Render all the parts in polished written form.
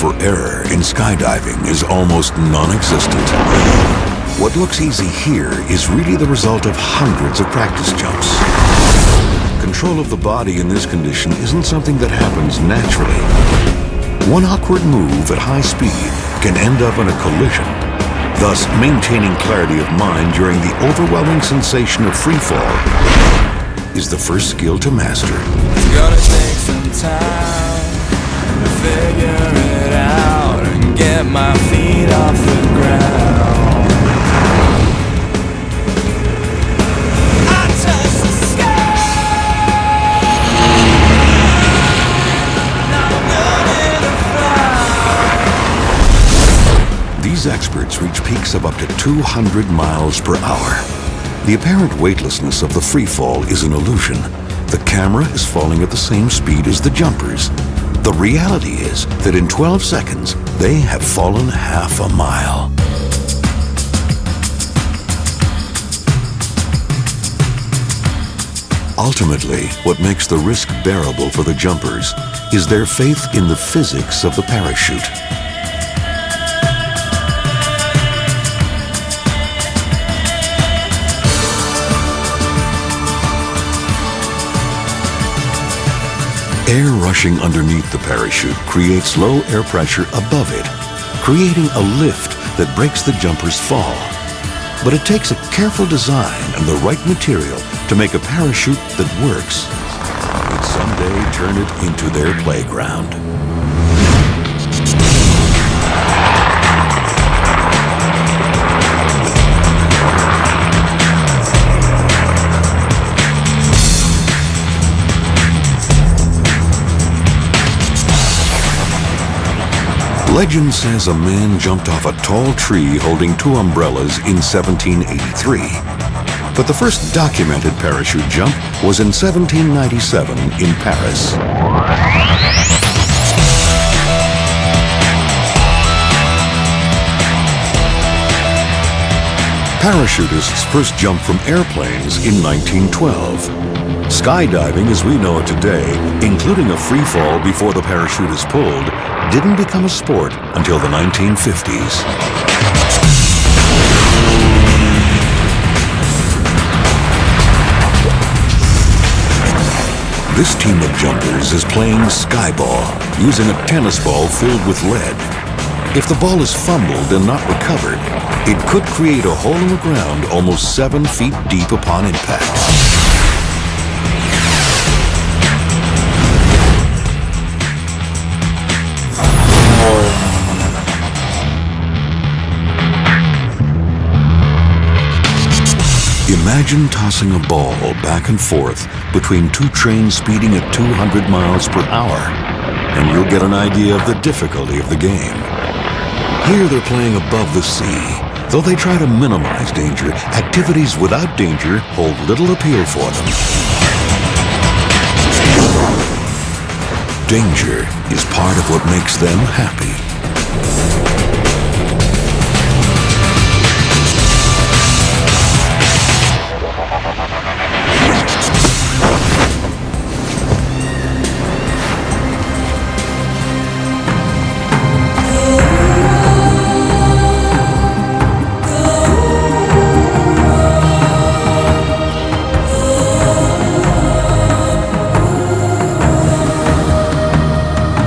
for error in skydiving is almost non-existent. What looks easy here is really the result of hundreds of practice jumps. Control of the body in this condition isn't something that happens naturally. One awkward move at high speed can end up in a collision. Thus, maintaining clarity of mind during the overwhelming sensation of free fall is the first skill to master. It's gonna take some time to figure it out and get my feet off the ground. I touch the sky, now I'm learning to fly. These experts reach peaks of up to 200 miles per hour. The apparent weightlessness of the free fall is an illusion. The camera is falling at the same speed as the jumpers. The reality is that in 12 seconds, they have fallen half a mile. Ultimately, what makes the risk bearable for the jumpers is their faith in the physics of the parachute. Air rushing underneath the parachute creates low air pressure above it, creating a lift that breaks the jumper's fall. But it takes a careful design and the right material to make a parachute that works and someday turn it into their playground. Legend says a man jumped off a tall tree holding two umbrellas in 1783. But the first documented parachute jump was in 1797 in Paris. Parachutists first jumped from airplanes in 1912. Skydiving as we know it today, including a free fall before the parachute is pulled, didn't become a sport until the 1950s. This team of jumpers is playing skyball, using a tennis ball filled with lead. If the ball is fumbled and not recovered, it could create a hole in the ground almost 7 feet deep upon impact. Imagine tossing a ball back and forth between two trains speeding at 200 miles per hour, and you'll get an idea of the difficulty of the game. Here they're playing above the sea. Though they try to minimize danger, activities without danger hold little appeal for them. Danger is part of what makes them happy.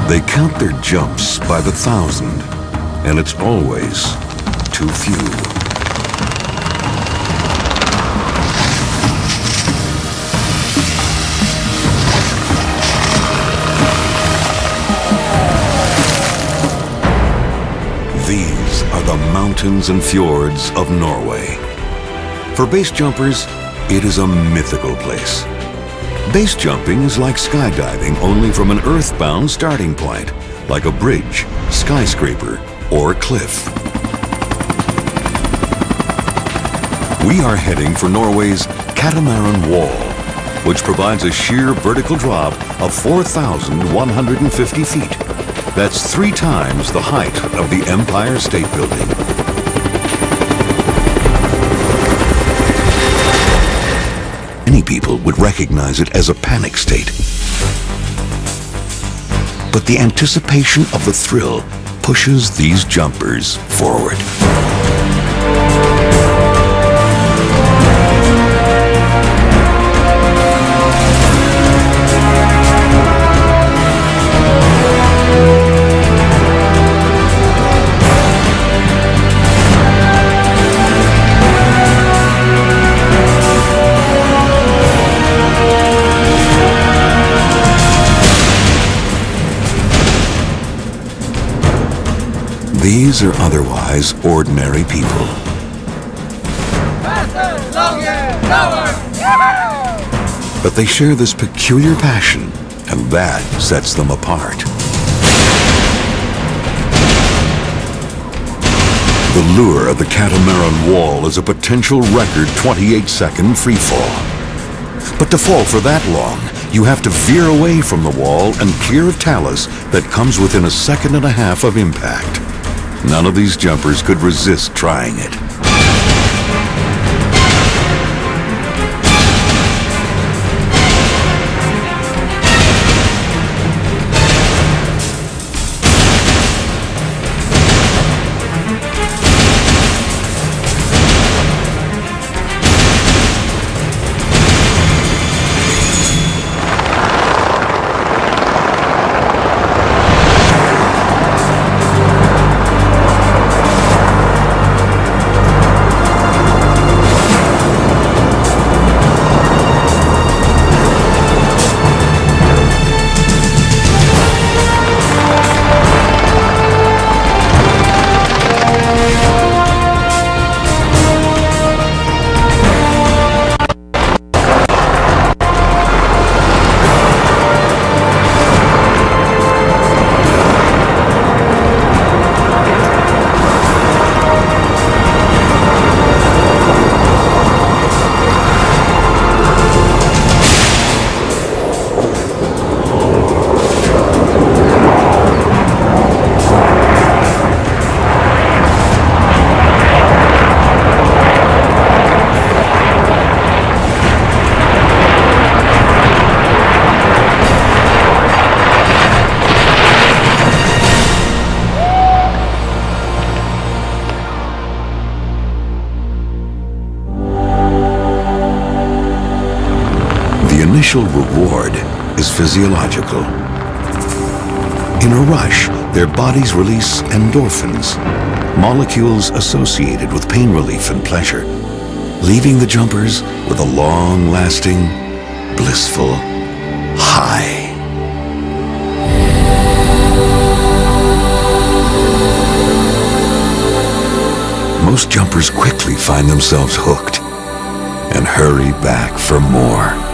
They count their jumps by the thousand, and it's always too few. These are the mountains and fjords of Norway. For base jumpers, it is a mythical place. Base jumping is like skydiving, only from an earthbound starting point, like a bridge, skyscraper, or cliff. We are heading for Norway's Catamaran Wall, which provides a sheer vertical drop of 4,150 feet. That's 3 times the height of the Empire State Building. Many people would recognize it as a panic state. But the anticipation of the thrill pushes these jumpers forward. These are otherwise ordinary people. Faster, longer, lower! But they share this peculiar passion, and that sets them apart. The lure of the Catamaran wall is a potential record 28-second freefall. But to fall for that long, you have to veer away from the wall and clear a talus that comes within a second and a half of impact. None of these jumpers could resist trying it. The initial reward is physiological. In a rush, their bodies release endorphins, molecules associated with pain relief and pleasure, leaving the jumpers with a long-lasting, blissful high. Most jumpers quickly find themselves hooked and hurry back for more.